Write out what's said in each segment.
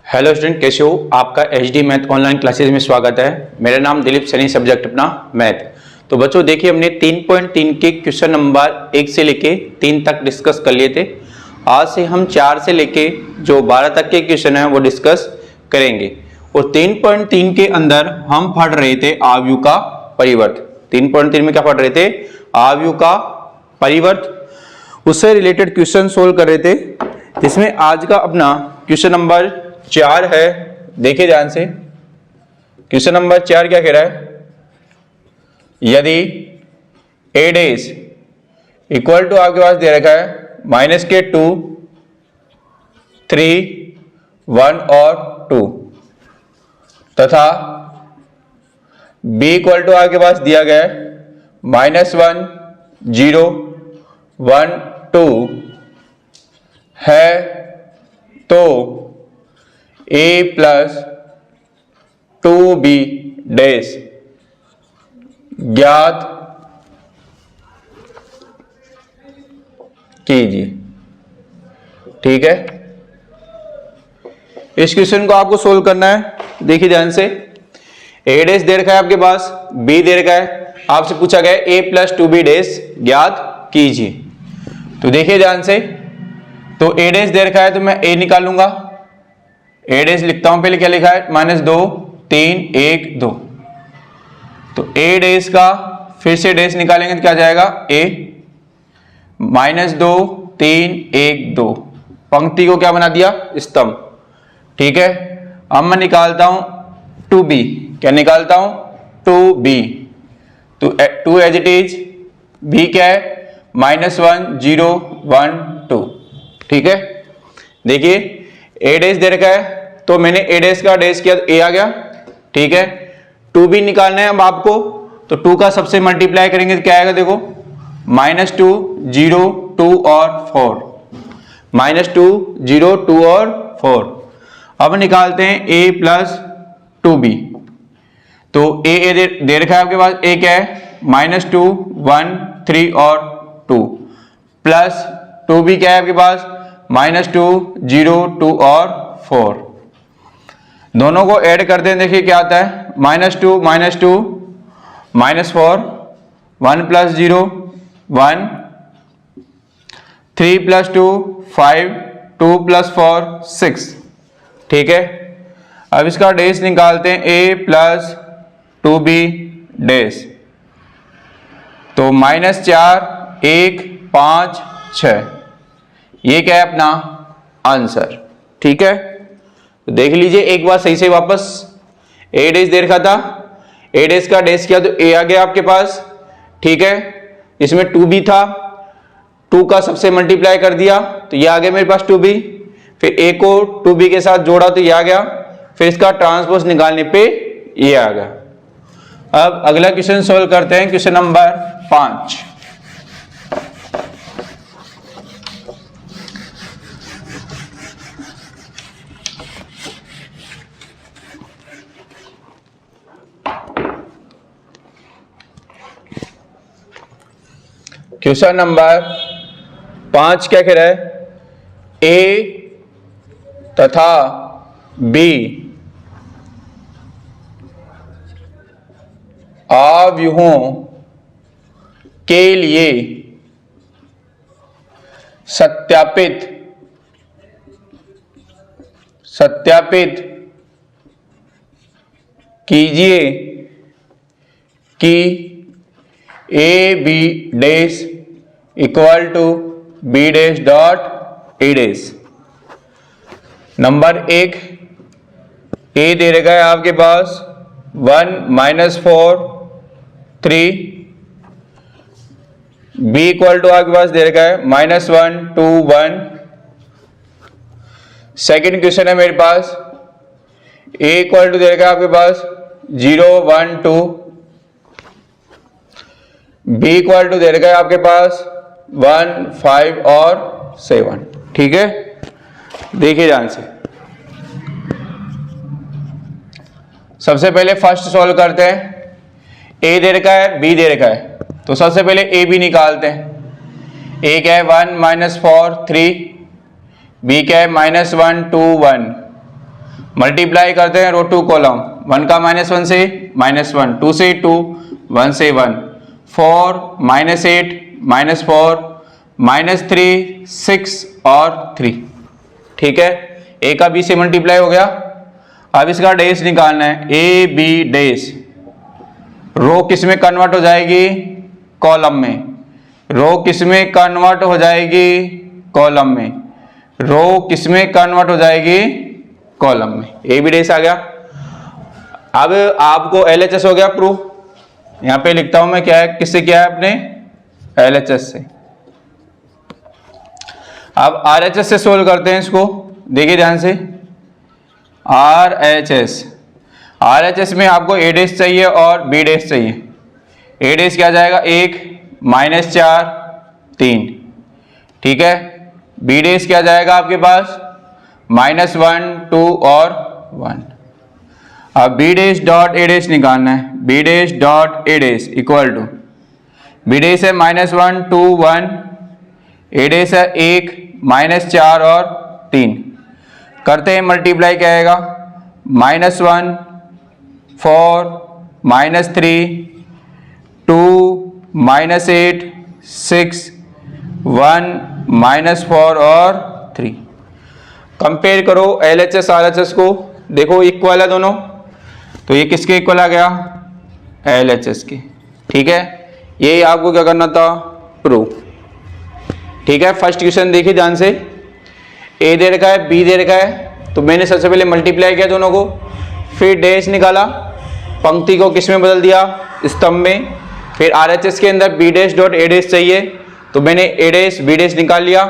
Hello student, कैसे हो? आपका एचडी मैथ ऑनलाइन क्लासेस में स्वागत है। मेरा नाम दिलीप सनी, सब्जेक्ट अपना मैथ। तो बच्चों देखिए, हमने 3.3 के क्वेश्चन नंबर 1 से लेके 3 तक डिस्कस कर लिए थे। आज से हम 4 से लेके जो 12 तक के क्वेश्चन हैं वो डिस्कस करेंगे। और 3.3 के अंदर हम पढ़ रहे थे आव्यूह का परिवर्त। 3.3 में क्या पढ़ रहे थे? आव्यूह का परिवर्त। उससे रिलेटेड क्वेश्चन सोल्व कर रहे थे, जिसमें आज का अपना क्वेश्चन नंबर 4 है। देखिए ध्यान से, क्वेश्चन नंबर 4 क्या कह रहा है? यदि ए डेज इक्वल टू, आपके पास दे रखा है -2, 3, 1 और 2, तथा b इक्वल टू आपके पास दिया गया है -1, 0, 1, 2 है, तो a प्लस 2b डैश ज्ञात कीजिए। ठीक है, इस क्वेश्चन को आपको सोल्व करना है। देखिए ध्यान से, a डैश दे रखा है आपके पास, b दे रखा है, आपसे पूछा गया a प्लस 2b डैश ज्ञात कीजिए। तो देखिए ध्यान से, तो a डैश दे रखा है तो मैं a निकालूंगा। a डैश लिखता हूं, पहले क्या लिखा है? -2, 3, 1, 2। तो a डैश का फिर से डैश निकालेंगे तो क्या जाएगा? a -2, 3, 1, 2। पंक्ति को क्या बना दिया? स्तंभ। ठीक है, अब मैं निकालता हूं 2b। क्या निकालता हूं? 2b। तो 2 एज इट इज, b क्या है? -1, 0, 1, 2। ठीक है, देखिए a डैश दे रखा है तो मैंने a डैश का डैश किया तो a आ गया। ठीक है, 2b निकालना है अब आपको, तो 2 का सबसे मल्टीप्लाई करेंगे तो क्या आएगा? देखो, -2, 0, 2 और 4। -2, 0, 2 और 4। अब निकालते हैं a प्लस 2b। तो a दे रखा है आपके पास, a क्या है? -2, 1, 3 और 2, प्लस 2b क्या है आपके पास? -2, 0, 2 और 4। दोनों को ऐड करते हैं, देखिए क्या आता है? -2, -2, -4, 1 प्लस 0, 1, 3 प्लस 2, 5, 2 प्लस 4, 6। ठीक है, अब इसका डैश निकालते हैं, a प्लस 2b डैश। तो -4, 1, 5, 6, ये क्या है अपना आंसर। ठीक है, तो देख लीजिए एक बार सही से वापस। a डैश दे रखा था, a डैश का डैश किया तो a आ गया आपके पास। ठीक है, इसमें 2b था, 2 का सबसे मल्टीप्लाई कर दिया तो ये आ गया मेरे पास 2b। फिर a को 2b के साथ जोड़ा तो ये आ गया, फिर इसका ट्रांसपोज निकालने पे ये आ गया। अब अगला क्वेश्चन सोल्व करते हैं, क्वेश्चन नंबर 5। क्वेश्चन नंबर 5 क्या कह रहा है? a तथा b आव्यूहों के लिए सत्यापित कीजिए कि a b dash equal to b dash dot a dash. Number 1, a दे रखा है आपके पास 1, -4, 3, b इक्वल टू आपके पास दे रखा है -1, 2, 1। सेकेंड क्वेश्चन है मेरे पास, a इक्वल टू दे रखा है आपके पास 0, 1, 2। b इक्वल टू दे रखा है आपके पास 1, 5 और 7। ठीक है, देखिए ध्यान से, सबसे पहले फर्स्ट सॉल्व करते हैं। a दे रखा है, b दे रखा है, तो सबसे पहले a b निकालते हैं। a क्या है 1 -4 3, b क्या है -1 2 1। मल्टीप्लाई करते हैं रो टू कॉलम, 1 का -1 से -1, 2 से 2, 1 से 1, 4 -8 -4 -3 6 और 3। ठीक है, ए का बी से मल्टीप्लाई हो गया। अब इसका डेज निकालना है, ए बी डेज। रो किस में कन्वर्ट हो जाएगी? कॉलम में। रो किस में कन्वर्ट हो जाएगी? कॉलम में। रो किस में कन्वर्ट हो जाएगी? कॉलम में। ए बी डेज आ गया। अब आपको LHS हो गया प्रूफ। यहां पे लिखता हूं मैं, क्या है, किससे किया है आपने? LHS से। अब RHS से सोल्व करते हैं इसको, देखिए ध्यान से। RHS में आपको A डेश चाहिए और B डेश चाहिए। A डेश क्या जाएगा? 1 -4 3। ठीक है, B डेश क्या जाएगा आपके पास? -1 2 और 1। अब B dash dot A dash निकालना है। B dash dot A dash equal to, B dash है -1 2 1, A डेश है 1 -4 और 3। करते हैं मल्टीप्लाई, क्या आएगा? -1 4 -3 2 -8 6 1 -4 और 3। कंपेयर करो LHS RHS को, देखो इक्वल है दोनों, तो ये किसके इक्वल आ गया? LHS के। ठीक है, ये आपको क्या करना था? प्रूफ। ठीक है, फर्स्ट क्वेश्चन देखिए ध्यान से। A दे रखा है, B दे रखा है, तो मैंने सबसे पहले मल्टीप्लाई किया दोनों को, फिर डैश निकाला, पंक्ति को किस में बदल दिया? स्तंभ में। फिर RHS के अंदर B dash dot A dash चाहिए, तो मैंने A डैश B डैश निकाल लिया।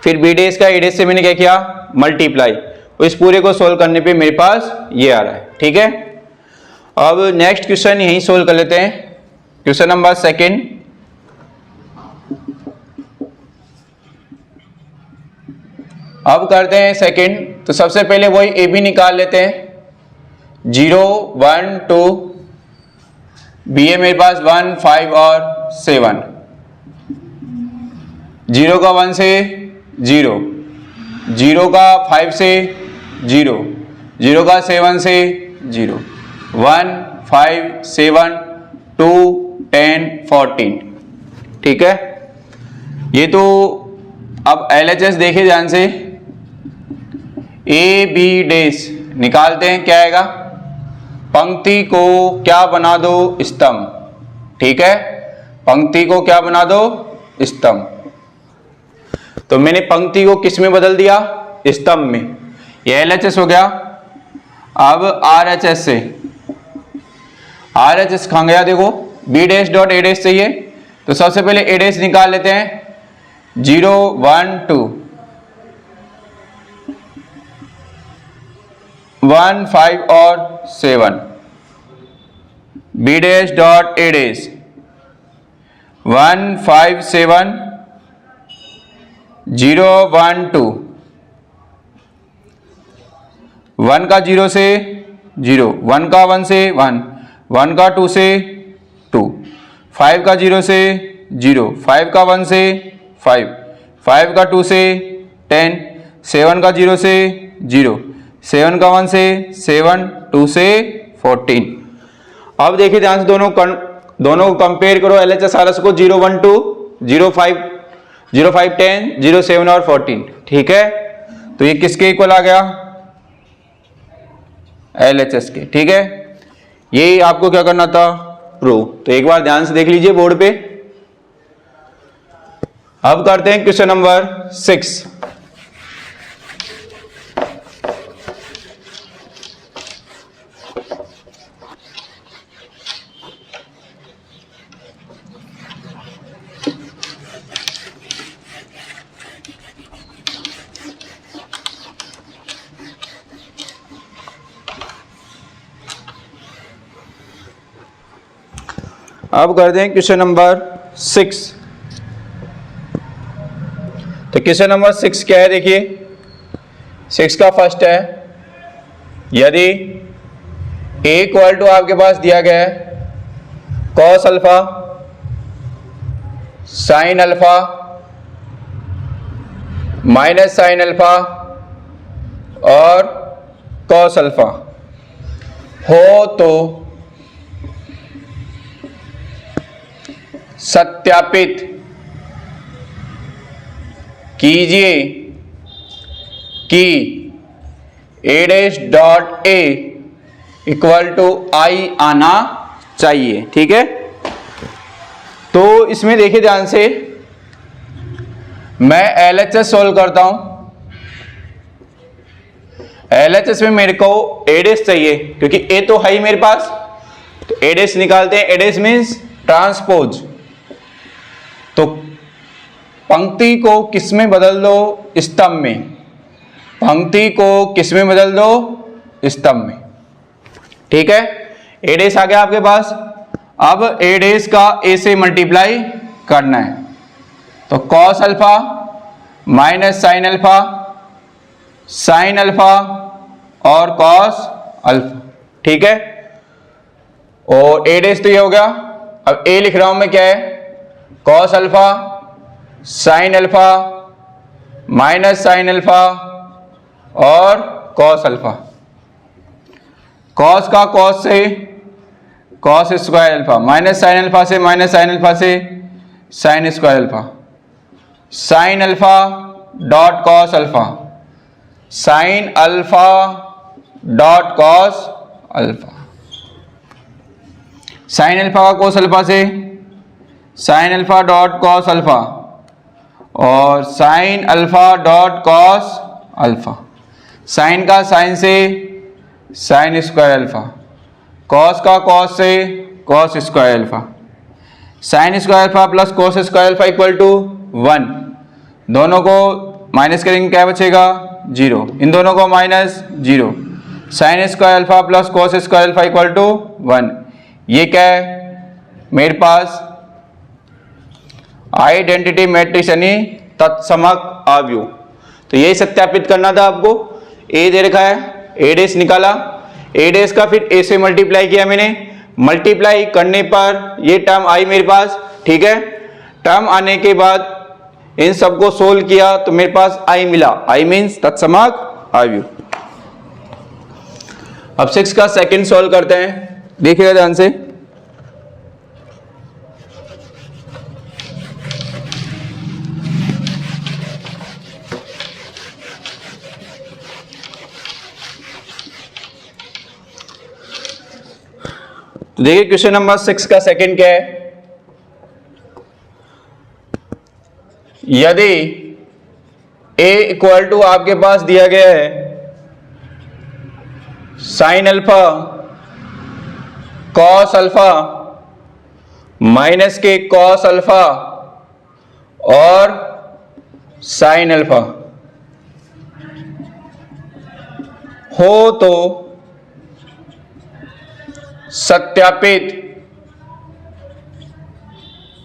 फिर B डैश का A डैश से मैंने क्या किया? मल्टीप्लाई। तो इस पूरे को सोल्व करने पे मेरे पास ये आ रहा है। ठीक है, अब नेक्स्ट क्वेश्चन यहीं सोल्व कर लेते हैं। Question number 2। अब करते हैं सेकंड, तो सबसे पहले वही ए बी निकाल लेते हैं। 0 1 2, बी है मेरे पास 1 5 और 7। 0 का 1 से 0, 0 का 5 से 0, 0 का 7 से 0, 1 5 7 2 10 14। ठीक है, ये तो अब LHS देखिए ध्यान से। A B डैश निकालते हैं, क्या आएगा? पंक्ति को क्या बना दो? स्तंभ। ठीक है, पंक्ति को क्या बना दो? स्तंभ। तो मैंने पंक्ति को किस में बदल दिया? स्तंभ में। यह LHS हो गया। अब RHS से, RHS कहां गया? देखो, B dash dot A dash चाहिए, तो सबसे पहले A डैश निकाल लेते हैं। 0 1 2, 1 5 और 7, B dash dot A dash 1 5 7 0 1 2, 1 का 0 से 0, 1 का 1 से 1, 1 का 2 से 2, 5 का 0 से 0, 5 का 1 से 5, 5 का 2 से 10, 7 का 0 से 0, 7 का 1 से 7, 2 से 14। अब देखिए ध्यान से, दोनों को कंपेयर करो। LHS RHS को 0 1 2 0 5 10 0 7 और 14। ठीक है, तो ये किसके इक्वल आ गया? LHS के। ठीक है, यही आपको क्या करना था? प्रूव। तो एक बार ध्यान से देख लीजिए बोर्ड पे। अब करते हैं क्वेश्चन नंबर 6। अब करते हैं क्वेश्चन नंबर 6। तो क्वेश्चन नंबर 6 क्या है? देखिए, 6 का फर्स्ट है, यदि A इक्वल टू आपके पास दिया गया है cos alpha sin alpha minus sin alpha और कॉस अल्फा हो तो सत्यापित कीजिए कि A dash dot A equal to I आना चाहिए। ठीक है, तो इसमें देखिए ध्यान से, मैं LHS सोल्व करता हूं। LHS में मेरे को ए डैश चाहिए क्योंकि ए तो है ही मेरे पास, तो ए डैश निकालते हैं। ए डैश मीन्स ट्रांसपोज, तो पंक्ति को किस में बदल दो, स्तंभ में। पंक्ति को किस में बदल दो, स्तंभ में। ठीक है, ए डैश आ गया आपके पास। अब ए डैश का ए से मल्टीप्लाई करना है, तो cos alpha minus sine alpha, sine alpha और कॉस अल्फा। ठीक है, और ए डैश तो ये हो गया। अब ए लिख रहा हूं मैं, क्या है, cos alpha sine alpha minus sine alpha और कॉस अल्फा। कॉस का कॉस से cos square alpha, minus sine alpha से माइनस साइन अल्फा से sine square alpha, sine alpha dot cos alpha, sine alpha dot cos alpha. Sine alpha का cos alpha से sine alpha dot cos alpha और sine alpha dot cos alpha. Sine का sine से sine square alpha, cos का cos से cos square alpha, sine square alpha plus cos square alpha equal to 1। दोनों को minus करेंगे, क्या बचेगा, 0। इन दोनों को minus 0। Sine square alpha plus cos square alpha equal to 1। ये क्या है मेरे पास, आइडेंटिटी मैट्रिक्स यानी तत्समक अवयव। तो यही सत्यापित करना था आपको। ए दे रखा है, ए डैश निकाला, ए डैश का फिर ए से मल्टीप्लाई किया मैंने। मल्टीप्लाई करने पर ये टर्म आई मेरे पास। ठीक है, टर्म आने के बाद इन सबको सोल्व किया तो मेरे पास आई मिला। आई मीन्स तत्समक अवयव। अब 6 का सेकंड सोल्व करते हैं, देखिएगा ध्यान से। तो देखिए क्वेश्चन नंबर 6 का सेकंड क्या है, यदि a इक्वल टू आपके पास दिया गया है sine alpha cos alpha minus के कॉस अल्फा और साइन अल्फा हो तो सत्यापित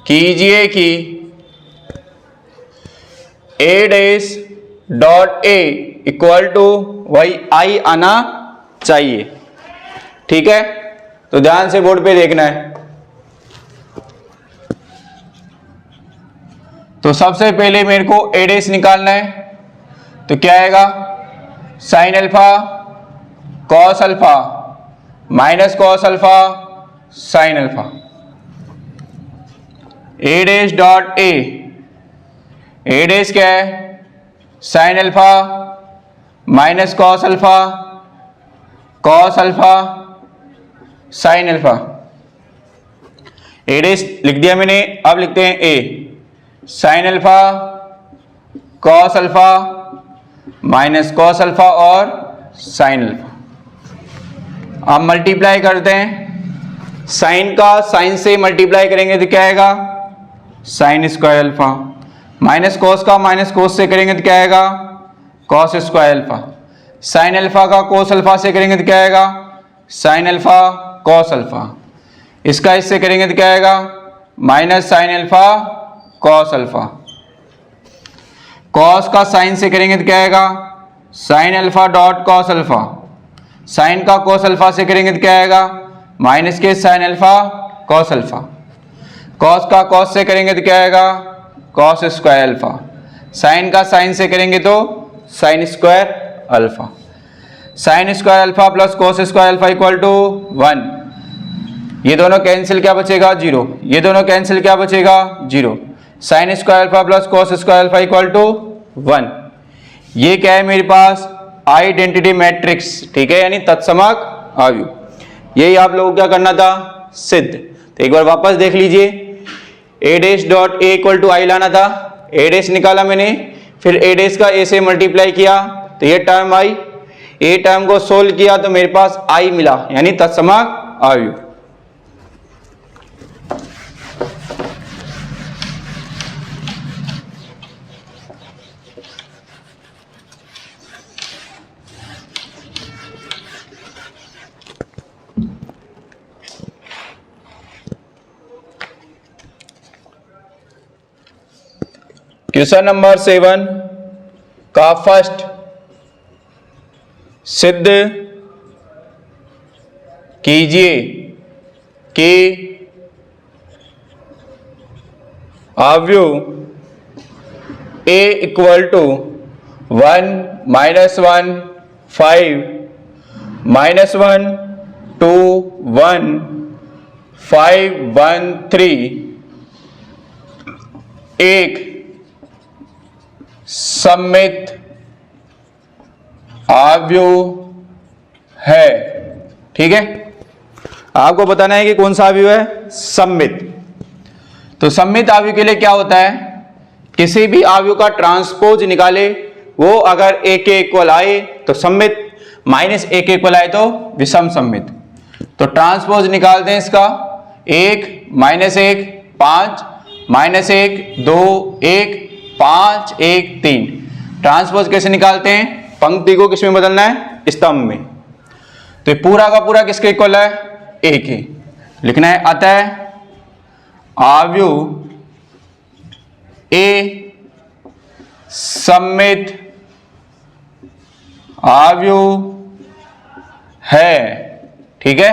कीजिए कि A dash dot A equal to वही आई आना चाहिए। ठीक है, तो ध्यान से बोर्ड पे देखना है। तो सबसे पहले मेरे को ए डैश निकालना है, तो क्या आएगा, sine alpha cos alpha minus cos alpha sine alpha. A dash dot A, A dash क्या है, sine alpha minus cos alpha cos alpha sine alpha. A dash लिख दिया मैंने। अब लिखते हैं A, sine alpha cos alpha minus cos alpha और sine alpha. अब मल्टीप्लाई करते हैं, साइन का साइन से मल्टीप्लाई करेंगे तो क्या आएगा, sign square alpha, minus cos का माइनस कॉस से करेंगे तो क्या आएगा, cos square alpha, sine alpha का कॉस अल्फा से करेंगे तो क्या आएगा, साइन अल्फा कॉस अल्फा, इसका इससे करेंगे तो क्या आएगा, minus sine alpha cos alpha, cos का साइन से करेंगे तो क्या आएगा, sine alpha dot cos alpha, sine का कॉस अल्फा से करेंगे तो क्या आएगा, माइनस के sine alpha cos alpha, cos का कॉस से करेंगे तो क्या आएगा, कॉस स्क्वायर अल्फा, साइन का साइन से करेंगे तो sine square alpha. Sine square alpha plus cos square alpha equal to 1। ये दोनों कैंसिल, क्या बचेगा 0। ये दोनों कैंसिल, क्या बचेगा 0। Sine square alpha plus cos square alpha equal to 1। ये क्या है मेरे पास, आइडेंटिटी मैट्रिक्स, ठीक है, यानी तत्समक अवयव। यही आप लोगों को क्या करना था, सिद्ध। तो एक बार वापस देख लीजिए, a dash dot a equal to I लाना था, a डैश निकाला मैंने, फिर a डैश का a से मल्टीप्लाई किया तो ये टर्म आई, a टर्म को सोल्व किया तो मेरे पास i मिला, यानी तत्समक अवयव। क्वेश्चन नंबर 7 का फर्स्ट, सिद्ध कीजिए कि अवयव a इक्वल टू 1 -1 5 -1 2 1 5 1 3 एक सममित अवयव है। ठीक है, आपको बताना है कि कौन सा अवयव है, सममित। तो सममित अवयव के लिए क्या होता है, किसी भी अवयव का ट्रांसपोज निकाले, वो अगर a के इक्वल आए तो सममित, माइनस a के इक्वल आए तो विषम सममित। तो ट्रांसपोज निकालते हैं इसका, 1 -1 5 -1 2 1 5 1 3। ट्रांसपोज कैसे निकालते हैं, पंक्ति को किसमें बदलना है, स्तंभ में। तो ये पूरा का पूरा किसके इक्वल है, a के। लिखना है अतः अवयव a सममित अवयव है। ठीक है,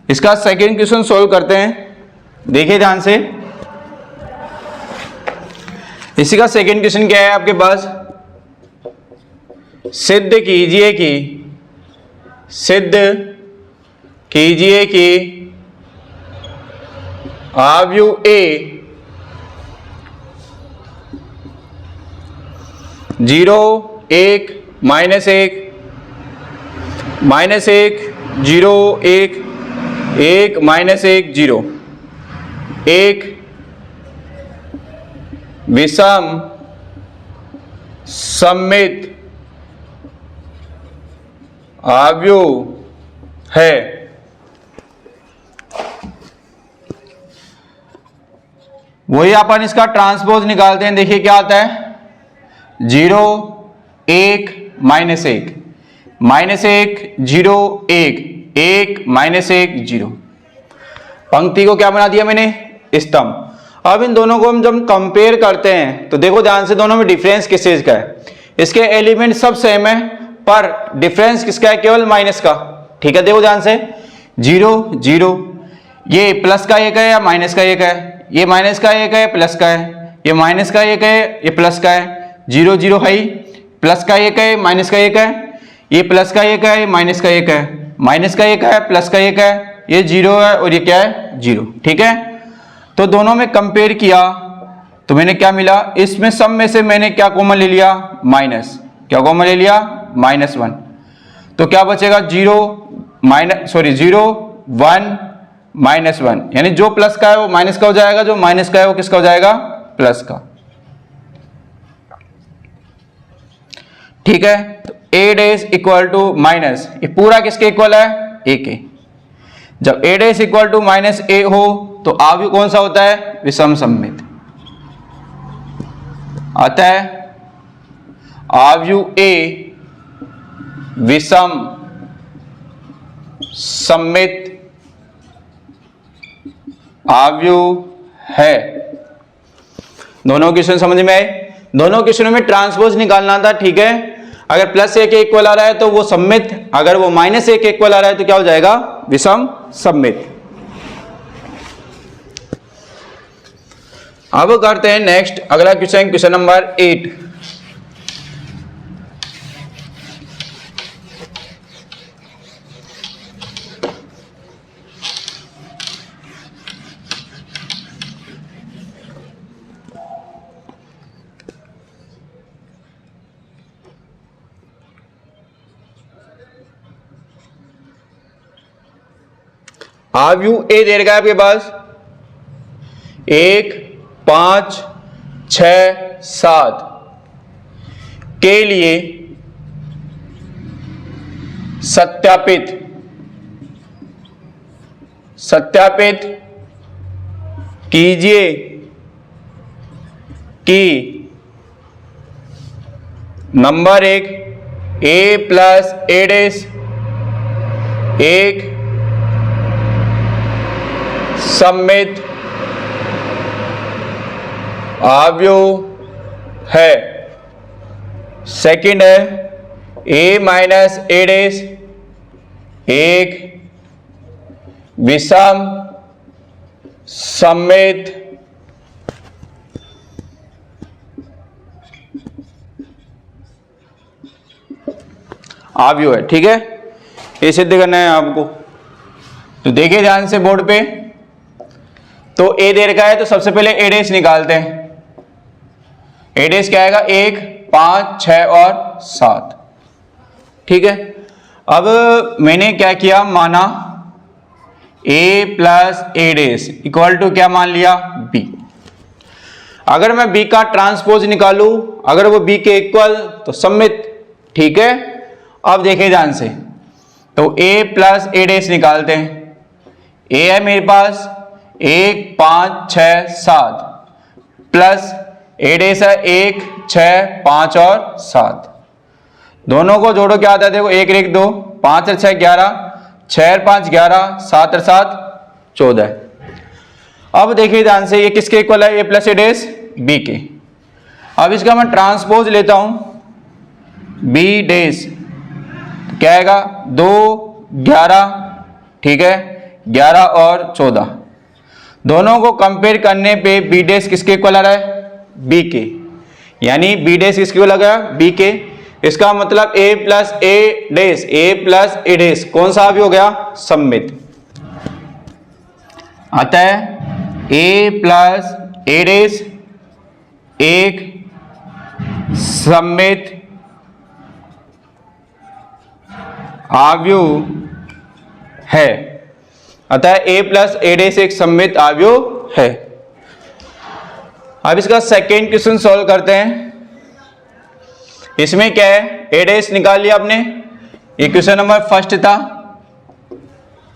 इसका सेकेंड क्वेश्चन सोल्व करते हैं, देखिए ध्यान से। इसी का सेकेंड क्वेश्चन क्या है आपके पास, सिद्ध कीजिए कि अवयव a 0 1 -1 -1 0 1 1 -1 0 एक विषम सममित अवयव है। वही अपन इसका ट्रांसपोज निकालते हैं, देखिए क्या आता है, 0 1 -1 -1 0 1 1 -1 0। पंक्ति को क्या बना दिया मैंने, स्तंभ। अब इन दोनों को हम जब कंपेयर करते हैं तो देखो ध्यान से, दोनों में डिफरेंस किस चीज का है, इसके एलिमेंट सब सेम है पर डिफरेंस किसका है, केवल माइनस का। ठीक है, देखो ध्यान से, 0 0, ये प्लस का एक है या माइनस का एक है, ये माइनस का एक है प्लस का है, ये माइनस का एक है ये प्लस का है, 0 0 है, प्लस का एक है माइनस का एक है, ये प्लस का एक है माइनस का एक है, माइनस का एक है प्लस का एक है, ये 0 है और ये क्या है 0। ठीक है, तो दोनों में कंपेयर किया तो मैंने क्या मिला, इसमें सब में से मैंने क्या कॉमन ले लिया, माइनस। क्या कॉमन ले लिया, -1। तो क्या बचेगा, 0 1 -1, यानी जो प्लस का है वो माइनस का हो जाएगा, जो माइनस का है वो किसका हो जाएगा, प्लस का। ठीक है, तो a dash equal to minus, ये पूरा किसके इक्वल है, a के। जब a dash equal to -a हो तो अवयव कौन सा होता है, विषम सममित। अतः अवयव a विषम सममित अवयव है। दोनों क्वेश्चन समझ में आए, दोनों क्वेश्चनों में ट्रांसपोज निकालना था। ठीक है, अगर +a के इक्वल आ रहा है तो वो सममित, अगर वो -a के इक्वल आ रहा है तो क्या हो जाएगा, विषम सममित। अब करते हैं नेक्स्ट अगला क्वेश्चन, क्वेश्चन नंबर 8। आव्यू ए दे रखा है आपके पास 1, 5, 6, 7 के लिए सत्यापित कीजिए कि number 1 a plus A dash एक सममित अवयव है। सेकंड है a माइनस ए डैश एक विषम सममित अवयव है। ठीक है, ये सिद्ध करना है आपको। तो देखिए ध्यान से बोर्ड पे, तो a दे रखा है तो सबसे पहले a डैश निकालते हैं। a डैश क्या आएगा 1, 5, 6 और 7। ठीक है, अब मैंने क्या किया, माना a plus A dash equal to क्या मान लिया b। अगर मैं b का ट्रांसपोज निकालूं, अगर वो b के इक्वल तो सममित। ठीक है, अब देखिए ध्यान से, तो a प्लस ए डैश निकालते हैं। a है मेरे पास 1, 5, 6, 7 प्लस ए डैश है 1, 6, 5 और 7। दोनों को जोड़ो क्या आता है, देखो 1 1 2, 5 और 6 11, 6 और 5 11, 7 और 7 14। अब देखिए ध्यान से, ये किसके इक्वल है, a plus A dash b के। अब इसका मैं ट्रांसपोज लेता हूं b डैश, क्या आएगा 2, 11। ठीक है, 11 और 14। दोनों को कंपेयर करने पे b डैश किसके इक्वल आ रहा है, b के, यानी b डैश किसके इक्वल आ गया, b के। इसका मतलब a plus A dash, a plus A dash कौन सा अवयव हो गया, सममित। अतः a प्लस ए डैश एक सममित अवयव है। अतः a प्लस ए डैश एक सममित अवयव है। अब इसका सेकेंड क्वेश्चन सॉल्व करते हैं। इसमें क्या है, a डैश निकाल लिया आपने, ये क्वेश्चन नंबर फर्स्ट था।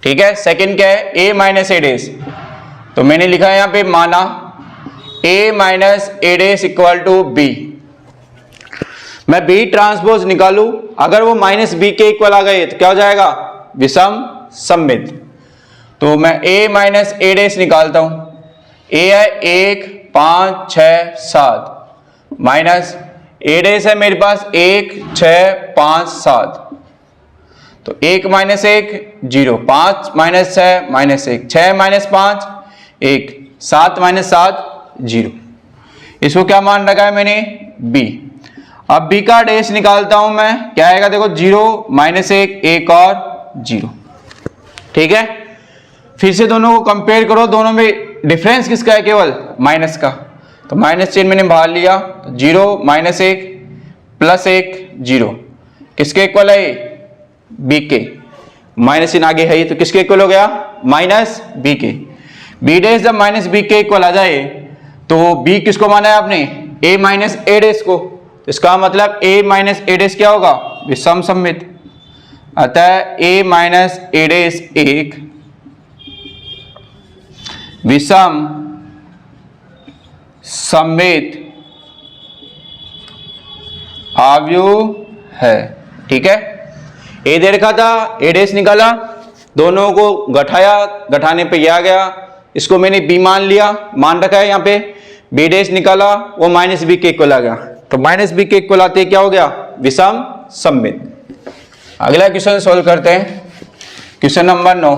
ठीक है, सेकेंड क्या है, a माइनस ए डैश। तो मैंने लिखा है यहां पे, माना a minus A dash equal to b। मैं b ट्रांसपोज निकालूं, अगर वो माइनस b के इक्वल आ गए तो क्या हो जाएगा, विषम सममित। तो मैं a माइनस ए डैश निकालता हूं। a है 1, 5, 6, 7 माइनस ए डैश है मेरे पास 1, 6, 5, 7। तो 1 minus 1 0, 5 minus 6 minus 1, 6 minus 5 1, 7 minus 7 0। इसको क्या मान रखा है मैंने, b। अब b का डैश निकालता हूं मैं, क्या आएगा देखो 0, माइनस 1, 1 और 0। ठीक है, फिर से दोनों को कंपेयर करो, दोनों में डिफरेंस किसका है, केवल माइनस का। तो माइनस चिन्ह मैंने बाहर लिया, 0 माइनस 1 प्लस 1 0 किसके इक्वल है, b के। माइनस चिन्ह आगे है, तो किसके इक्वल हो गया, माइनस b के। b डैश जब माइनस b के इक्वल आ जाए तो b किसको माना है आपने, a माइनस ए डैश को। इसका मतलब a माइनस ए डैश क्या होगा, विषम सममित। अतः a माइनस ए डैश एक विषम सममित अवयव है। ठीक है, a दे रखा था, a डैश निकाला, दोनों को घटाया, घटाने पे यह आ गया, इसको मैंने b मान लिया, मान रखा है यहाँ पे। b डैश निकाला, वो माइनस b के इक्वल आ गया, तो माइनस b के इक्वल आते क्या हो गया, विषम सममित। अगला क्वेश्चन सोल्व करते हैं, क्वेश्चन नंबर 9।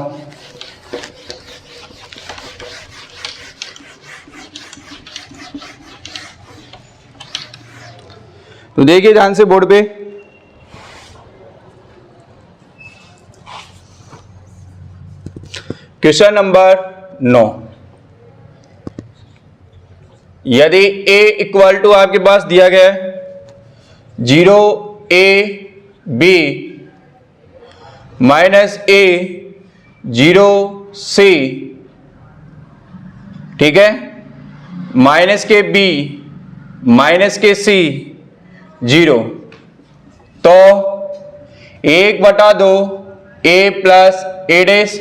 तो देखिए ध्यान से बोर्ड पे, क्वेश्चन नंबर 9। यदि a इक्वल टू आपके पास दिया गया है 0 a b माइनस a 0 सी, ठीक है, माइनस के बी माइनस के सी 0, तो 1/2 ए प्लस ए डैश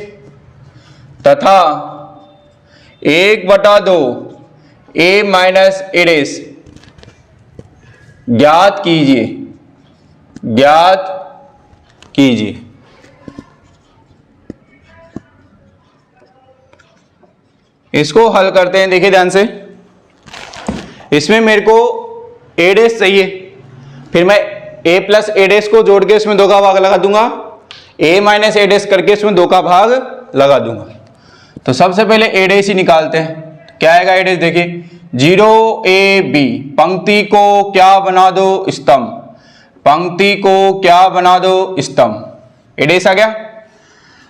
तथा 1/2 ए माइनस ए डैश ज्ञात कीजिए, ज्ञात कीजिए। इसको हल करते हैं, देखिए ध्यान से। इसमें मेरे को ए डैश चाहिए, फिर मैं ए प्लस ए डैश को जोड़ के इसमें 2 का भाग लगा दूंगा, ए माइनस ए डैश करके इसमें 2 का भाग लगा दूंगा। तो सबसे पहले ए डैश ही निकालते हैं। क्या आएगा ए डैश, देखिए 0ab, पंक्ति को क्या बना दो, स्तंभ, पंक्ति को क्या बना दो, स्तंभ। ए डैश आ गया।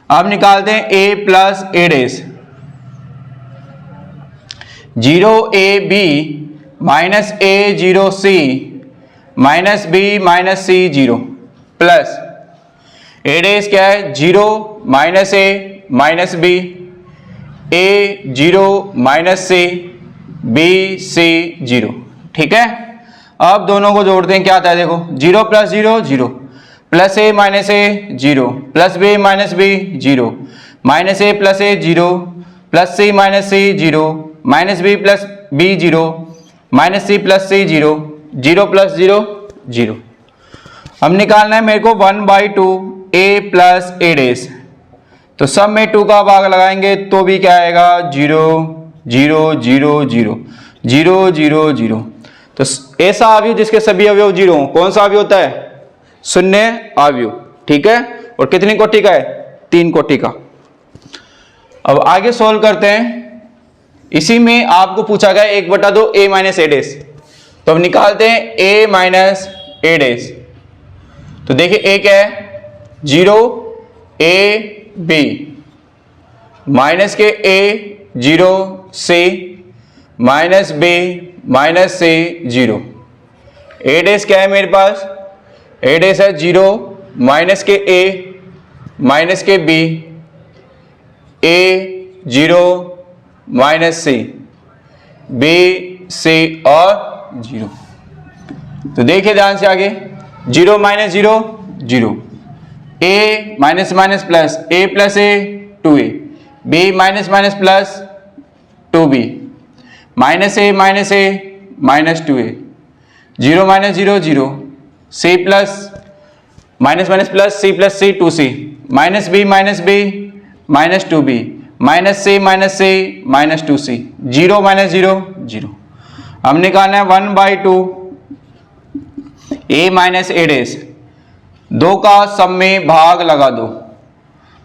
अब निकालते हैं ए plus A dash, 0ab minus A 0c minus B minus C 0 plus A dash क्या है, 0 minus A minus B, A 0 minus C, B सी 0, ठीक है। अब दोनों को जोड़ते हैं, क्या आता है देखो, 0 plus 0 0, plus A minus A 0, plus B minus B 0, minus A plus A 0, plus C minus C 0, minus B plus B 0, minus C plus C 0, 0 plus 0 0। अब निकालना है मेरे को 1/2 ए प्लस ए डैश, तो सब में 2 का भाग लगाएंगे तो भी क्या आएगा, 0 0 0 0 0 0 0। तो ऐसा अवयव जिसके सभी अवयव 0 हो, कौन सा अवयव होता है, शून्य अवयव, ठीक है। और कितनी कोटि का है, 3 कोटि का। अब आगे सोल्व करते हैं। इसी में आपको पूछा गया 1/2 ए माइनस ए डैश, तो अब निकालते हैं ए माइनस ए डैश। तो देखिए ए क्या है, 0 ए बी माइनस के ए 0 से माइनस बी माइनस से 0। ए डैश क्या है मेरे पास, ए डैश है 0 माइनस के ए माइनस के B, A 0 minus C, B C और 0। तो देखिए ध्यान से आगे, 0 minus 0 0, A minus minus plus, A plus A 2a, B minus minus plus 2b, minus A minus 2a, 0 minus 0 0, C plus minus minus plus C plus C 2c, minus B minus 2b, minus C minus 2c, 0 minus 0 0। हम निकालना है 1/2 ए minus A dash, 2 का सब में भाग लगा दो,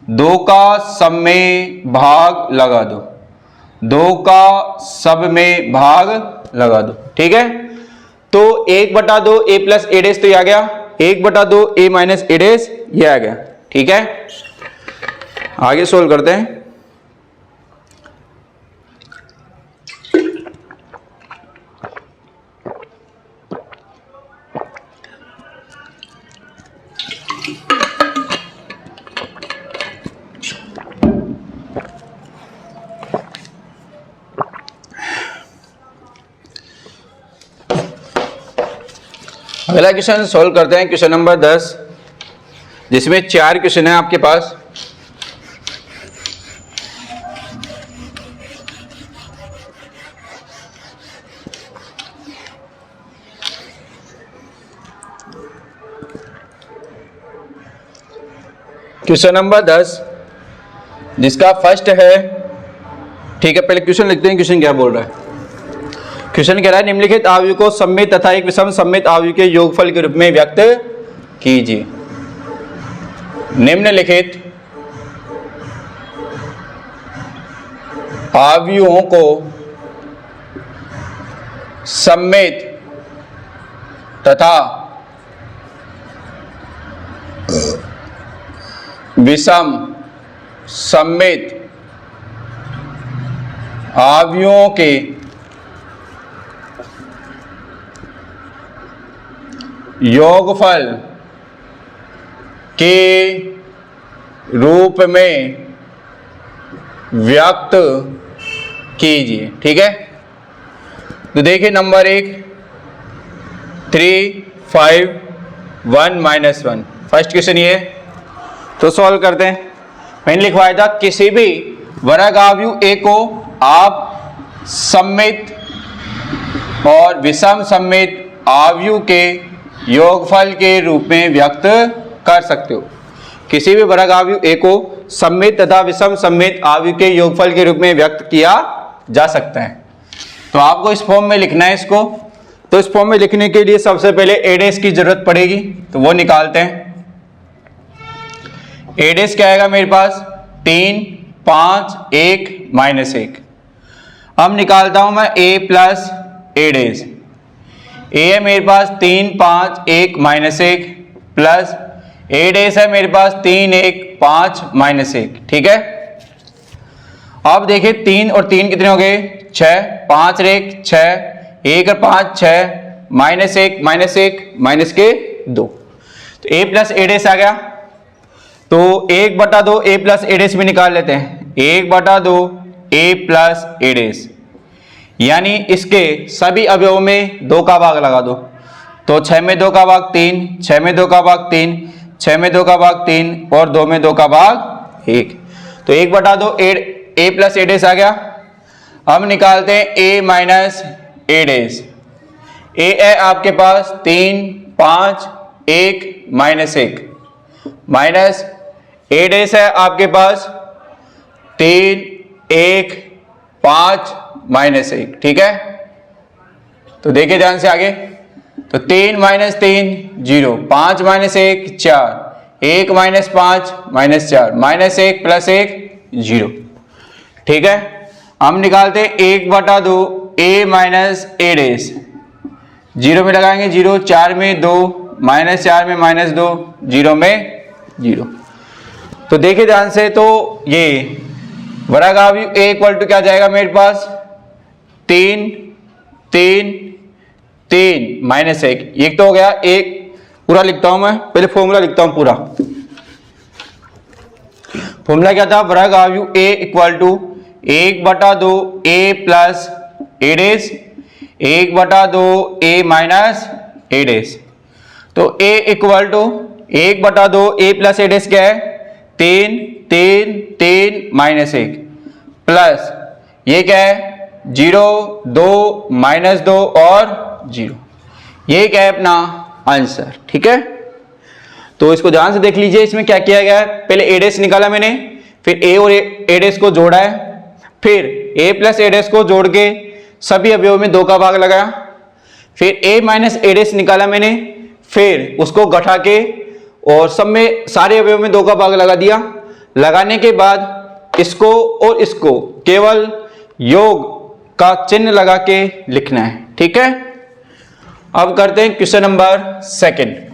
2 का सब में भाग लगा दो, 2 का सब में भाग लगा दो, ठीक है। तो 1/2 ए प्लस ए डैश तो ये आ गया, 1/2 ए माइनस ए डैश ये आ गया, ठीक है। आगे सोल्व करते हैं। अगला क्वेश्चन सोल्व करते हैं, क्वेश्चन नंबर 10, जिसमें 4 क्वेश्चन है आपके पास। क्वेश्चन नंबर 10 जिसका फर्स्ट है, ठीक है। पहले क्वेश्चन लिखते हैं, क्वेश्चन क्या बोल रहा है। क्वेश्चन कह रहा है निम्नलिखित आव्यूह को सममित तथा एक विषम सममित आव्यूह के योगफल के रूप में व्यक्त कीजिए। निम्नलिखित आव्यूहों को सममित तथा विषम सममित आव्यूहों के योगफल के रूप में व्यक्त कीजिए। ठीक है, तो देखिए नंबर 1 3 5 1 -1 फर्स्ट क्वेश्चन ये, तो सॉल्व करते हैं। मैंने लिखवाया था किसी भी वर्ग आव्यूह ए को आप सममित और विषम सममित आव्यूह के योगफल के रूप में व्यक्त कर सकते हो। किसी भी वर्ग आव्यूह ए को सममित तथा विषम सममित आव्यूह के योगफल के रूप में व्यक्त किया जा सकता है। तो आपको इस फॉर्म में लिखना है इसको। तो इस फॉर्म में लिखने के लिए सबसे पहले ए डैश की जरूरत पड़ेगी, तो वो निकालते हैं। ए डैश क्या आएगा मेरे पास 3 5 1 -1। अब निकालता हूं मैं a प्लस ए डैश। ए है मेरे पास 3 5 1 -1 प्लस ए डैश है मेरे पास 3 1 5 -1। ठीक है, अब देखिए 3 और 3 कितने हो गए 6, 5 और 1 6, 1 और 5 6, -1 -1 के 2। तो a प्लस ए डैश आ गया। तो 1/2 a प्लस ए डैश भी निकाल लेते हैं। 1/2 a प्लस ए डैश, यानी इसके सभी अवयवों में 2 का भाग लगा दो। तो 6 में 2 का भाग 3, 6 में 2 का भाग 3, 6 में 2 का भाग 3 और 2 में 2 का भाग 1। तो 1/2 a प्लस ए डैश आ गया। अब निकालते हैं a minus A dash. a है आपके पास 3 5 1 -1 माइनस ए डैश है आपके पास 3 1 5 -1। ठीक है, तो देखिए ध्यान से आगे। तो 3 - 3 0, 5 - 1 4, 1 - 5 -4, -1 + 1 0। ठीक है, हम निकालते हैं 1/2 a माइनस ए डैश। 0 में लगाएंगे 0, 4 में 2, -4 में -2, 0 में 0। तो देखिए ध्यान से, तो ये वर्ग आव्यूह a इक्वल टू क्या जाएगा मेरे पास 3 3 3 -1। ये तो हो गया। एक पूरा लिखता हूं मैं, पहले फॉर्मूला लिखता हूं पूरा। फॉर्मूला क्या था, वर्ग आव्यूह a equal to 1/2 a plus A dash 1/2 a minus A dash. तो a equal to 1/2 a plus A dash क्या है 3 3 3 -1 प्लस ये क्या है 0 2 -2 और 0। ये क्या है अपना आंसर। ठीक है, तो इसको ध्यान से देख लीजिए। इसमें क्या किया गया है, पहले ए डैश निकाला मैंने, फिर a और ए डैश को जोड़ा है, फिर a प्लस ए डैश को जोड़ के सभी अवयवों में 2 का भाग लगाया, फिर a माइनस ए डैश निकाला मैंने, फिर उसको घटा के और सब में सारे अवयवों में 2 का भाग लगा दिया। लगाने के बाद इसको और इसको केवल योग का चिन्ह लगा के लिखना है। ठीक है, अब करते हैं क्वेश्चन नंबर 2।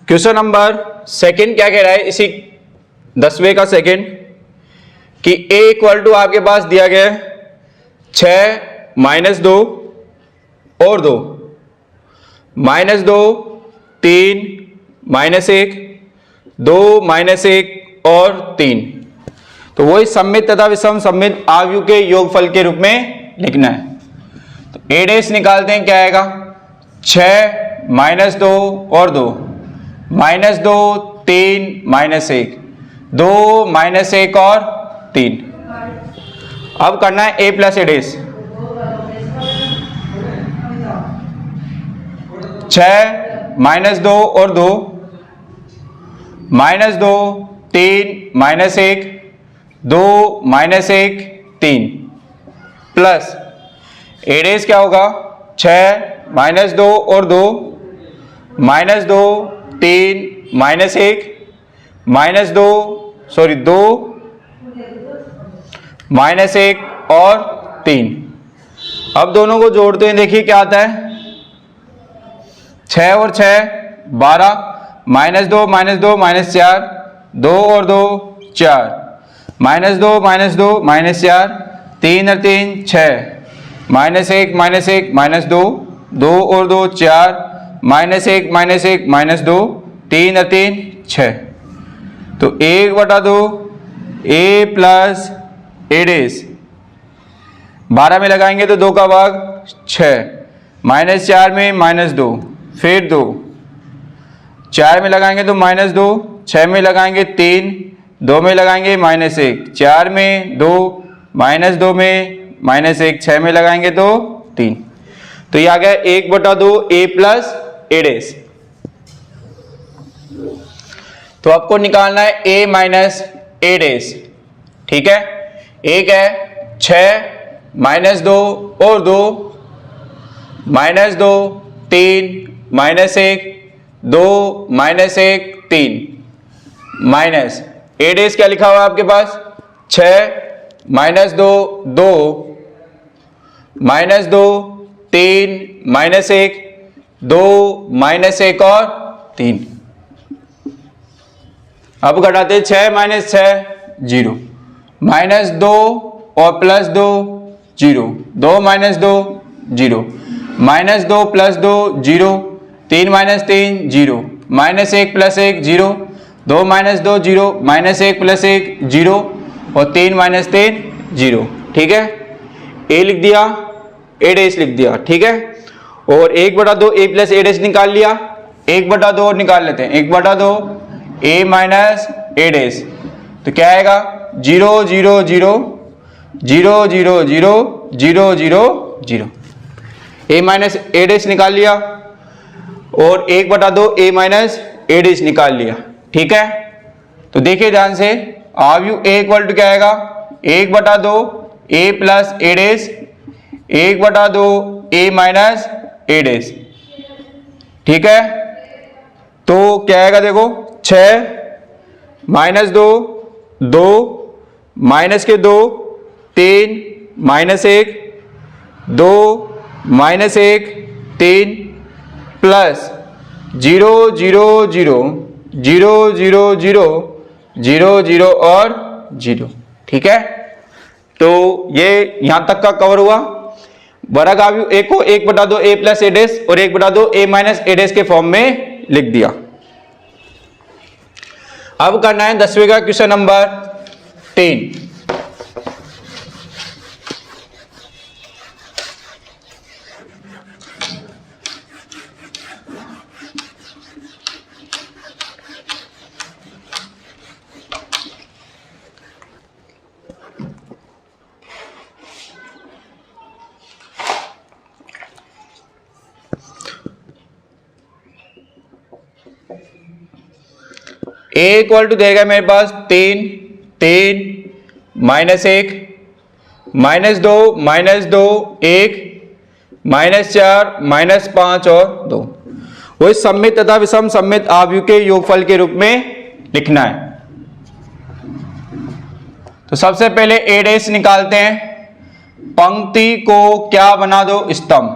क्वेश्चन नंबर 2 क्या कह रहा है, इसी 10वें का सेकंड, कि a इक्वल टू आपके पास दिया गया है 6 - 2 और 2 -2 3 -1 2 -1 और 3। तो वही सममित तथा विषम सममित आव्यूह के योगफल के रूप में लिखना है। तो a डैश निकालते हैं, क्या आएगा 6 - 2 और 2 -2 3 -1 2 -1 और 3। अब करना है a प्लस ए डैश। 6 - 2 और 2 -2 3 -1 2 -1 3 प्लस ए डैश क्या होगा 6 - 2 और 2 -2 3 -1 -2 2 -1 और 3। अब दोनों को जोड़ते हैं, देखिए क्या आता है 6 और 6 12 -2 -2 -4 2 और 2 4 -2 -2 -4, 3 और 3 6, -1 -2, 2 और 2 4, -1 -2, 3 और 3 6। तो 1/2 a प्लस a डेस, 12 में लगाएंगे तो 2 का भाग 6, -4 में -2, फिर 2, 4 में लगाएंगे तो -2, 6 में लगाएंगे 3, 2 में लगाएंगे -1, 4 में 2, -2 में -1, 6 में लगाएंगे तो 3। तो ये आ गया 1/2 a प्लस a डेस। तो आपको निकालना है a माइनस a डेस। ठीक है, एक है 6 -2 और 2, -2 3 -1 2 -1 3, माइनस a डेस क्या लिखा हुआ है आपके पास, 6 -2 2 -2 3 -1 2 -1 और 3। अब घटाते 6 - 6 0, -2 और +2 0, 2 - 2 0, -2 + 2 0, 3 - 3 0, -1 + 1 0, 2 - 2 0, -1 + 1 0 और 3 - 3 0। ठीक है, a लिख दिया, a डेस लिख दिया। ठीक है, और 1/2 a प्लस a डेस निकाल लिया, 1/2 और निकाल लेते हैं, 1/2 a माइनस a डेस। तो क्या आएगा, 0 0 0 0 0 0 0 0 0। a माइनस a डेस निकाल लिया और 1/2 a माइनस a डेस निकाल लिया। ठीक है, तो देखिए ध्यान से, आव्यू a इक्वल टू क्या आएगा, 1/2 a plus a dash, 1/2 a minus a dash. ठीक है, तो क्या आएगा देखो, 6 -2 2 -2 3 -1 2 -1 3 प्लस 0 0 0 0 0 0 0 0 और 0। ठीक है, तो ये यहां तक का कवर हुआ। वर्ग आव्यूह a को 1/2 a प्लस a डेस और 1/2 a माइनस a डेस के फॉर्म में लिख दिया। अब करना है 10वें का question number 3। a equal to देगा मेरे पास 3 3 -1 -2 -2 1 -4 -5 और 2। वही सममित तथा विषम सममित आव्यूह के योगफल के रूप में लिखना है। तो सबसे पहले a डेस निकालते हैं। पंक्ति को क्या बना दो, स्तंभ।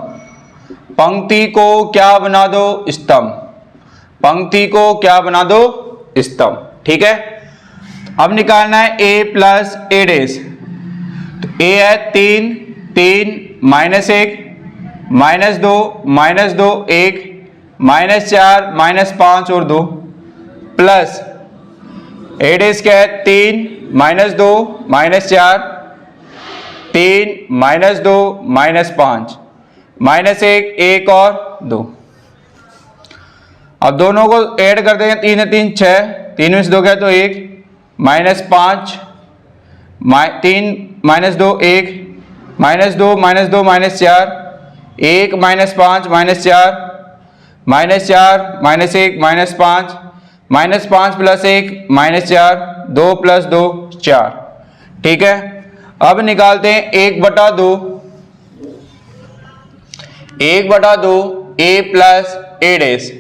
पंक्ति को क्या बना दो, स्तंभ। पंक्ति को क्या बना दो, स्तंभ। ठीक है, अब निकालना है a प्लस a डेस। तो a है 3 3 -1 -2 -2 1 -4 -5 और 2 प्लस a डेस क्या है, 3 -2 -4 3 -2 -5 -1 1 और 2। अब दोनों को ऐड करते हैं, 3 3 6, 3 में से 2 गया तो 1 -5 3 -2 1 -2 -2 -4 1 -5 -4 -4 -1 -5 -5 + 1 -4 2 + 2 4। ठीक है, अब निकालते हैं 1/2 a प्लस a डेस।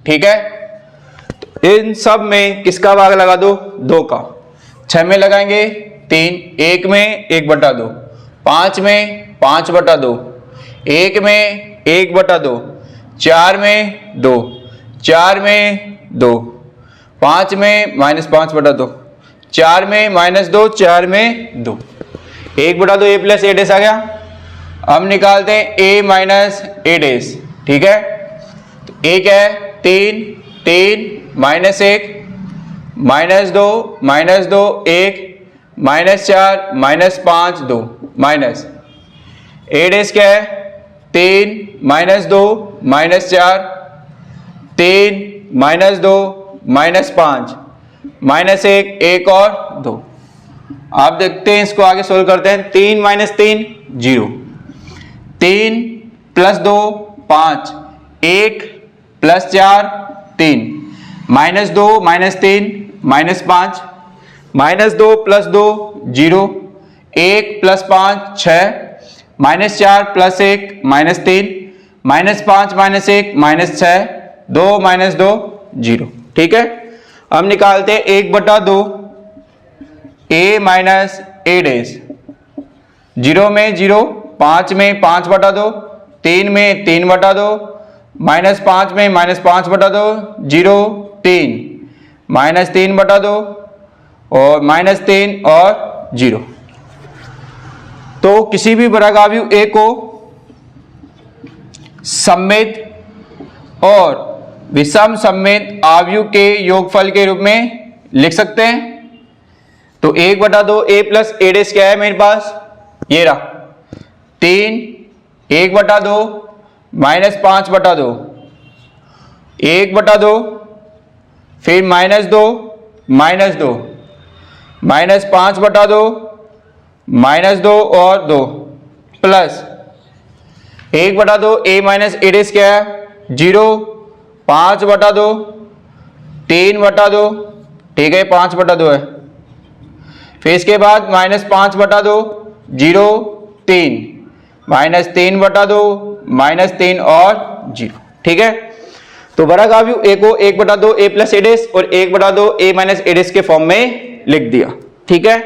ठीक है, तो इन सब में किसका भाग लगा दो, 2 का। 6 में लगाएंगे 3, 1 में 1/2, 5 में 5/2, 1 में 1/2, 4 में 2, 4 में 2, 5 में -5/2, 4 में -2, 4 में 2, 1/2 a प्लस a डैश आ गया। अब निकालते हैं a माइनस a डैश, ठीक है। तो a क्या है 3, 3 -1 -2 -2 1 -4 -5 2 माइनस a डैश क्या है 3 -2 -4 3 -2 -5 -1 1 और 2। आप देखते हैं इसको आगे सोल्व करते हैं। 3 - 3 0, 3 + 2 5, 1 + 4 3, -2 -3 -5, -2 + 2 0, 1 + 5 6, -4 + 1 -3, -5 -1 -6, 2 -2 0, ठीक है। अब निकालते हैं 1/2 a माइनस a डैश, 0 में 0, 5 में 5/2, 3 में 3/2, -5 में -5/2, 0 3 -3/2 और -3 और 0। तो किसी भी वर्ग आव्यूह a को सममित और विषम सममित आव्यूह के योगफल के रूप में लिख सकते हैं। तो 1/2 a प्लस a डैश क्या है मेरे पास, ये रहा 3, 1/2 -5/2, 1/2 फिर -2 -2 -5/2 -2 और 2 plus 1/2 a minus a dash क्या है 0, 5/2 3/2, ठीक है 5/2 है। फिर इसके बाद -5/2 0 3, -3/2 -3 और 0, ठीक है। तो वर्ग आव्यूह a को 1/2 a प्लस a डैश और 1/2 a माइनस a डैश के फॉर्म में लिख दिया, ठीक है।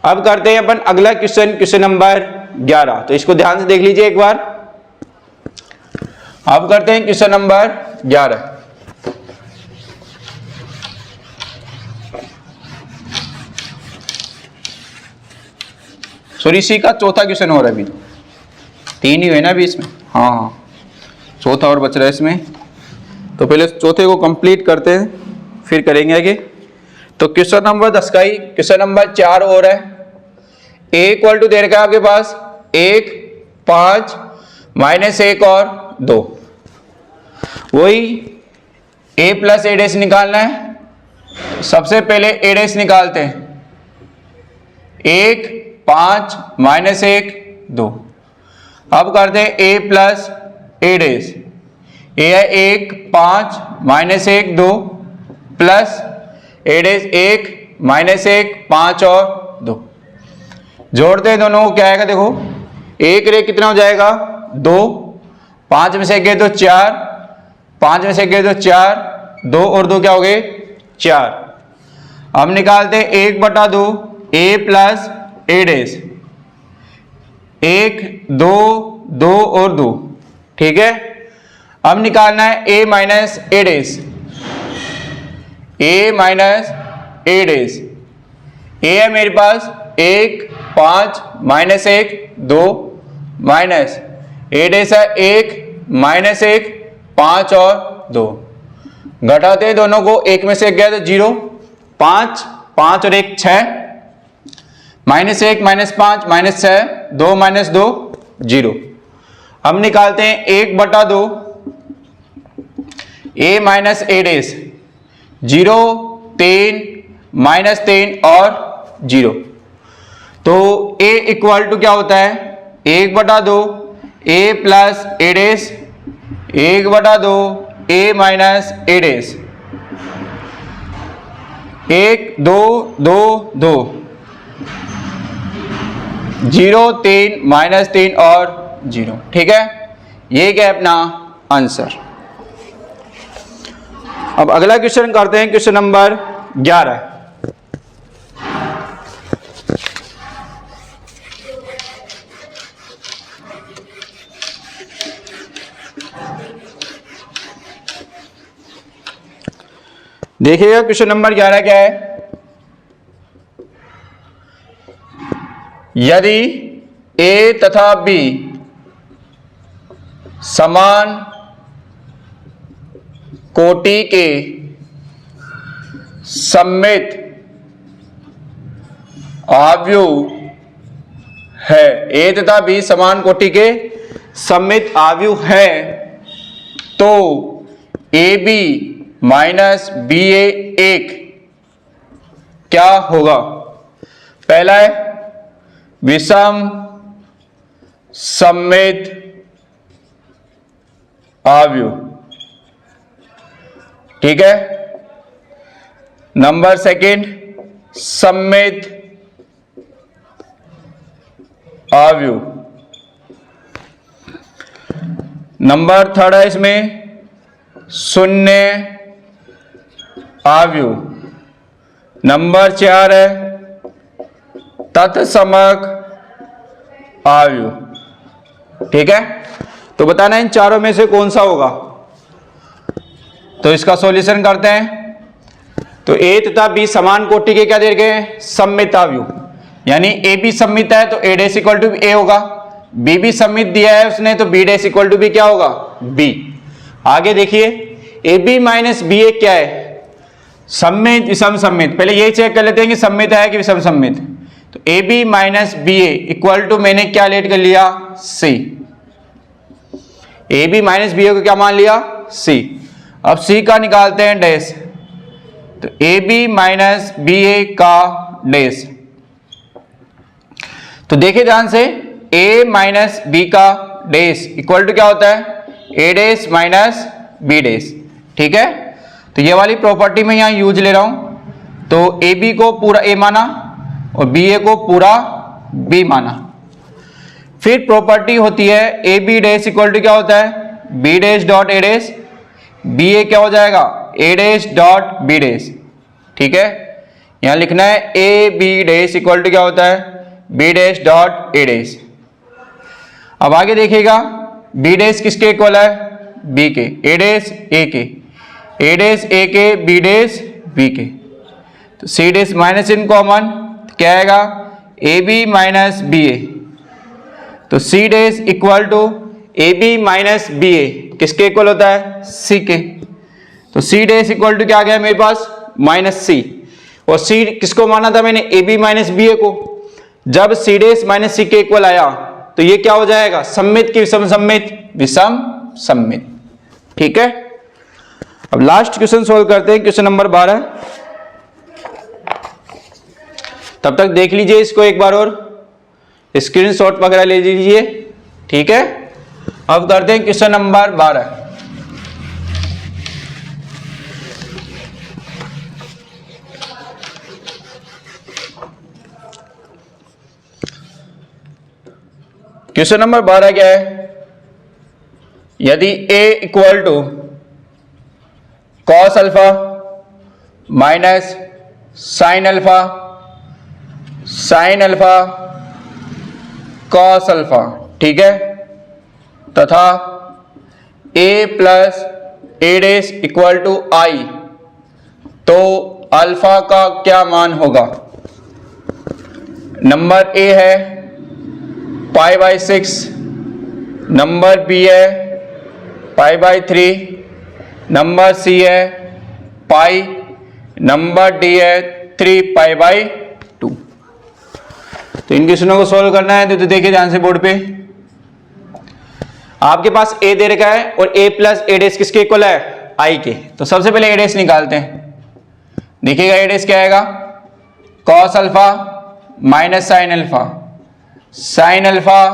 अब करते हैं अपन अगला क्वेश्चन, क्वेश्चन नंबर 11। तो इसको ध्यान से देख लीजिए एक बार। अब करते हैं क्वेश्चन नंबर 11। सॉरी सी का चौथा क्वेश्चन हो रहा है अभी, 3 ही है ना अभी इसमें, हाँ हाँ चौथा और बच रहा है इसमें। तो पहले चौथे को कंप्लीट करते हैं फिर करेंगे आगे। तो क्वेश्चन नंबर 10 का ही क्वेश्चन नंबर 4 हो रहा है। a इक्वल टू दे रखा है आपके पास 1 5 -1 और 2, वही a प्लस a डैश निकालना है। सबसे पहले a डैश निकालते हैं, 1 5 -1 2। अब करते हैं a plus a dash, a है 1 5 -1 2 प्लस a डैश 1 -1 5 और 2। जोड़ते हैं दोनों को, क्या आएगा देखो, 1 रे कितना हो जाएगा 2, 5 में से गए तो 4, 5 में से गए तो 4, 2 और 2 क्या हो गए 4। अब निकालते हैं 1/2 a प्लस a डैश, 1 2 2 और 2, ठीक है। अब निकालना है a minus a dash, a minus a dash, a है मेरे पास 1 5 -1 2 माइनस a डैश है 1 -1 5 और 2। घटाते हैं दोनों को, 1 में से गया तो 0, 5 5 और 1 6, -1 -5 -6 2 -2 0। अब निकालते हैं 1/2 a माइनस a डैश, 0 3 -3 और 0। तो a इक्वल टू क्या होता है 1/2 a plus a dash, 1/2 a minus a dash, 1 2 2 2 0 3 -3 और 0, ठीक है। ये क्या है अपना आंसर। अब अगला क्वेश्चन करते हैं, क्वेश्चन नंबर 11। देखिएगा क्वेश्चन नंबर 11 क्या है। यदि A तथा B समान कोटि के सममित आव्यूह है, A तथा B समान कोटि के सममित आव्यूह है, तो AB माइनस BA एक क्या होगा? पहला है विषम सममित आव्यूह, ठीक है। नंबर सेकंड सममित आव्यूह। नंबर थर्ड है इसमें शून्य आव्यूह। नंबर 4 है तत्समक आव्यूह, ठीक है। तो बताना इन चारों में से कौन सा होगा। तो इसका सॉल्यूशन करते हैं। तो A तथा B समान कोटि के क्या दे गए हैं? सममित आव्यूह, यानी A भी सममित है तो A dash equal to A होगा, B भी सममित दिया है उसने तो B dash equal to B क्या होगा? B। आगे देखिए AB माइनस BA क्या है? सममित विषम सममित। पहले यही चेक कर लेते हैं कि सममित है कि विषम सममित। तो AB minus BA equal to मैंने क्या लेट कर लिया? C। AB माइनस BA को क्या मान लिया? C। अब C का निकालते हैं डैश। तो AB माइनस BA का डैश। तो देखिए ध्यान से A माइनस B का डैश इक्वल टू क्या होता है? A dash minus B dash, ठीक है। तो ये वाली प्रॉपर्टी में यहां यूज ले रहा हूं। तो AB को पूरा A माना और BA को पूरा B माना। फिर प्रॉपर्टी होती है AB डैश इक्वल टू क्या होता है? B dash dot A dash. BA क्या हो जाएगा? A dash dot B dash, ठीक है। यहां लिखना है AB डैश इक्वल टू क्या होता है? B dash dot A dash. अब आगे देखिएगा B डैश किसके इक्वल है? B के। A डैश A के, A डैश A के, B डैश B के। तो C dash minus in common क्या आएगा? AB minus BA। तो C dash equal to AB minus BA किसके इक्वल होता है? C के। तो C डैश इक्वल टू क्या आ गया मेरे पास? Minus C। और C किसको माना था मैंने? AB माइनस BA को। जब C डैश माइनस C के इक्वल आया तो ये क्या हो जाएगा? सममित की विषम सममित? विषम सममित, ठीक है। अब लास्ट क्वेश्चन सोल्व करते हैं, क्वेश्चन नंबर 12। तब तक देख लीजिए इसको एक बार और स्क्रीनशॉट वगैरह ले लीजिए, ठीक है। अब करते हैं क्वेश्चन नंबर 12। क्वेश्चन नंबर 12 क्या है? यदि A equal to cos alpha minus sine alpha cos alpha, ठीक है, तथा A plus A dash equal to I, तो अल्फा का क्या मान होगा? नंबर A है पाई बाई 6, नंबर B है पाई बाई 3, नंबर C है पाई, नंबर D है 3 पाई बाई 2। तो इन क्वेश्चनों को सॉल्व करना है तो देखिए ध्यान से बोर्ड पे आपके पास A दे रखा है और A प्लस A डैश किसके इक्वल है? I के। तो सबसे पहले A डैश निकालते हैं। देखिएगा A डैश क्या आएगा? Cos alpha minus sine alpha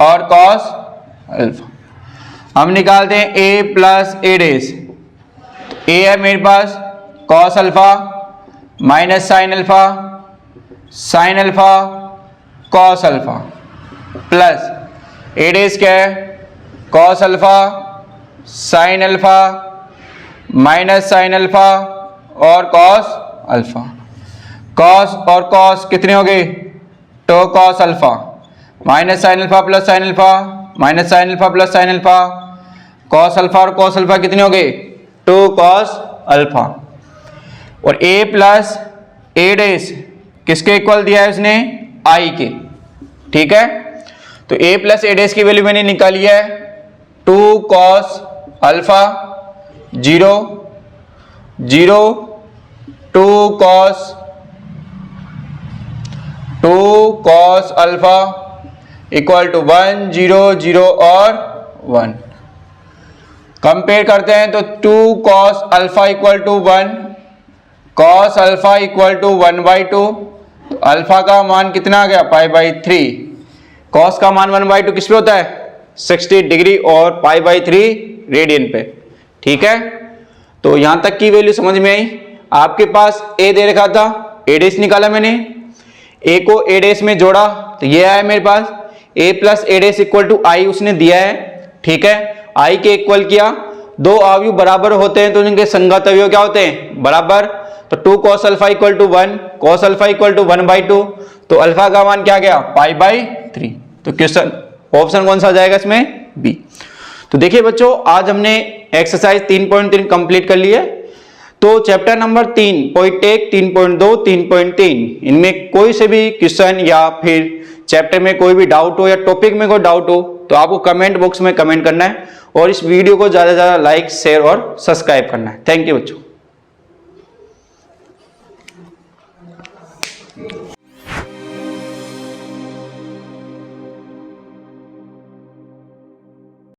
और कॉस अल्फा। हम निकालते हैं A plus A dash. A है मेरे पास cos alpha minus sine alpha cos alpha plus A dash क्या है? Cos alpha sine alpha minus sine alpha और कॉस अल्फा। कॉस और कॉस कितने हो गए? Two cos alpha minus sine alpha plus sine alpha minus sine alpha plus sine alpha. Cos alpha और cos alpha कितने हो गए? 2 कॉस अल्फा। और A प्लस A डैश किसके इक्वल दिया है उसने? I के। ठीक है। तो a प्लस ए डैश की वैल्यू मैंने निकाली है 2 cos alpha 0 0 2 cos alpha equal to 1 0 0 और 1। कंपेयर करते हैं तो 2 cos alpha equal to 1, cos alpha equal to 1/2। तो अल्फा का मान कितना आ गया π/3। cos का मान 1/2 किस पे होता है 60 डिग्री और π/3 रेडियन पे, ठीक है। तो यहां तक की वैल्यू समझ में आई। आपके पास a दे रखा था, a डैश निकाला मैंने, a को a डैश में जोड़ा तो ये आया मेरे पास a plus A dash equal to I उसने दिया है, ठीक है। i के इक्वल किया, दो अवयव बराबर होते हैं तो उनके संगत अवयव क्या होते हैं बराबर। तो 2 cos alpha equal to 1, cos alpha equal to 1/2। तो अल्फा का मान क्या गया π/3। तो क्वेश्चन ऑप्शन कौन सा आ जाएगा इसमें बी। तो देखिए बच्चों, आज हमने एक्सरसाइज 3.3 कंप्लीट कर ली है। तो चैप्टर नंबर 3.1, 3.2, 3.3 इनमें कोई से भी क्वेश्चन या फिर चैप्टर में कोई भी डाउट हो या टॉपिक में कोई डाउट हो तो आपको कमेंट बॉक्स में कमेंट करना है और इस वीडियो को ज्यादा से ज्यादा लाइक शेयर और सब्सक्राइब करना है। थैंक यू बच्चों।